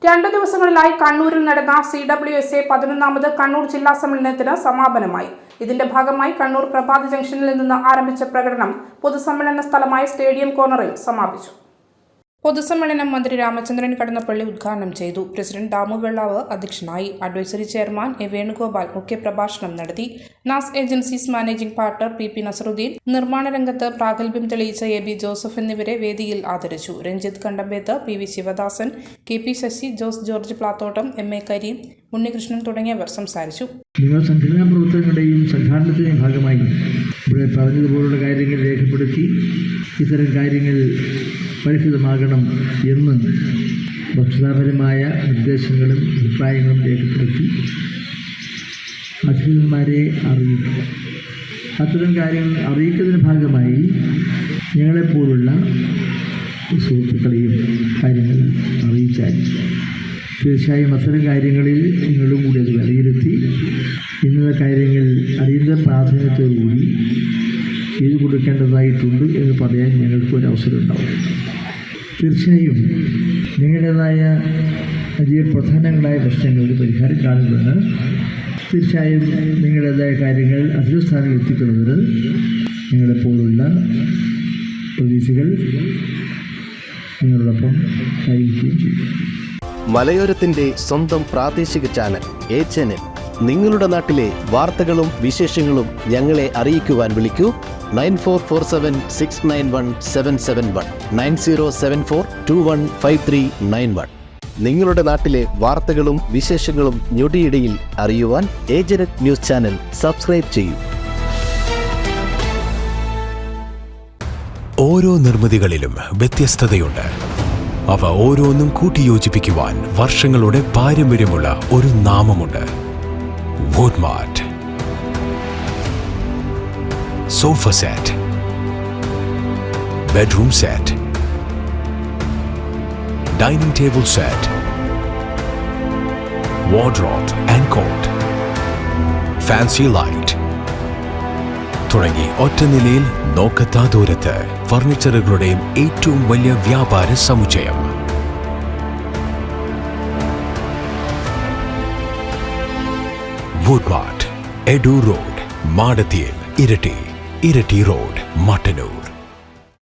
2 ദിവസങ്ങളിലായി കണ്ണൂരിൽ നടന്ന CWSA 11ാമത് കണ്ണൂർ ജില്ലാ സമ്മേളനത്തിന് സമാപനമായി. ഇതിന്റെ ഭാഗമായി കണ്ണൂർ പ്രഭാത ജംഗ്ഷനിൽ നിന്ന് ആരംഭിച്ച പ്രകടനം പൊതുസമ്മേളന സ്ഥലമായ സ്റ്റേഡിയം കോർണറിൽ സമാപിച്ചു. പൊതുസമ്മേളനം മന്ത്രി രാമചന്ദ്രൻ കടന്നപ്പള്ളി ഉദ്ഘാടനം ചെയ്തു. പ്രസിഡന്റ് ദാമു വെള്ളാവ് അധ്യക്ഷനായി. അഡ്വൈസറി ചെയർമാൻ എ വേണുഗോപാൽ മുഖ്യപ്രഭാഷണം നടത്തി. Naz agencies managing partner PP Nazaruddin, നിർമ്മാണ രംഗത്ത് പ്രാഗൽഭ്യം തെളിയിച്ച AB ജോസഫ് എന്നിവരെ വേദിയിൽ ആദരിച്ചു. Ranjith Kandampeth, PV Sivadasan, KP Sasi, Jose George Plathottam, MA Kareem, Unnikrishnan തുടങ്ങിയവർ സംസാരിച്ചു. നിങ്ങൾ സംഘടനാ പ്രവർത്തനങ്ങളുടെയും സംഘാടനത്തിൻ്റെയും ഭാഗമായി ഇവിടെ പറഞ്ഞതുപോലുള്ള കാര്യങ്ങൾ രേഖപ്പെടുത്തി ഇത്തരം കാര്യങ്ങൾ പരിചിതമാകണം എന്ന് വസ്തുതാപരമായ നിർദ്ദേശങ്ങളും അഭിപ്രായങ്ങളും രേഖപ്പെടുത്തി അധികൃതന്മാരെ അറിയിക്കും. അത്തരം കാര്യങ്ങൾ അറിയിക്കുന്നതിന് ഭാഗമായി ഞങ്ങളെപ്പോലുള്ള സുഹൃത്തുക്കളെയും കാര്യങ്ങൾ അറിയിച്ചാൽ തീർച്ചയായും അത്തരം കാര്യങ്ങളിൽ നിങ്ങളും കൂടി അത് വിലയിരുത്തി ഇന്നത്തെ കാര്യങ്ങൾ അടിയന്തര പ്രാധാന്യത്തോടുകൂടി ചെയ്തു കൊടുക്കേണ്ടതായിട്ടുണ്ട് എന്ന് പറയാൻ ഞങ്ങൾക്കൊരവസരം ഉണ്ടാവും. തീർച്ചയായും നിങ്ങളുടേതായ വലിയ പ്രധാനങ്ങളായ പ്രശ്നങ്ങൾക്ക് പരിഹാരം കാണുമെന്ന് തീർച്ചയായും നിങ്ങളുടേതായ കാര്യങ്ങൾ അധികസ്ഥാനം എത്തിക്കുന്നതിന് നിങ്ങളെപ്പോലുള്ള പ്രതിനിധികൾ നിങ്ങളോടൊപ്പം ആയിരിക്കുകയും ചെയ്യും. മലയോരത്തിന്റെ സ്വന്തം പ്രാദേശിക ചാനൽ A-Channel. നിങ്ങളുടെ നാട്ടിലെ വാർത്തകളും വിശേഷങ്ങളും ഞങ്ങളെ അറിയിക്കുവാൻ വിളിക്കൂ 9447691771 9074215391. നിങ്ങളുടെ നാട്ടിലെ വാർത്തകളും വിശേഷങ്ങളും ഞൊടിയിടയിൽ അറിയുവാൻ A-Channel ന്യൂസ് ചാനൽ സബ്സ്ക്രൈബ് ചെയ്യൂ. ഓരോ നിർമ്മിതികളിലും വ്യത്യസ്തതയുണ്ട്. അവ ഓരോന്നും കൂട്ടിയോജിപ്പിക്കുവാൻ വർഷങ്ങളുടെ പാരമ്പര്യമുള്ള ഒരു നാമമുണ്ട്. Woodmart. Sofa set, bedroom set, dining table set, wardrobe and cot, fancy light തുടങ്ങി ഒറ്റനിലയിൽ നോക്കത്താ ദൂരത്ത് ഫർണിച്ചറുകളുടെയും ഏറ്റവും വലിയ വ്യാപാര സമുച്ചയം. വുഡ്മാർട്ട്, എഡു റോഡ്, മാടത്തിയിൽ, ഇരട്ടി റോഡ്, മട്ടന്നൂർ.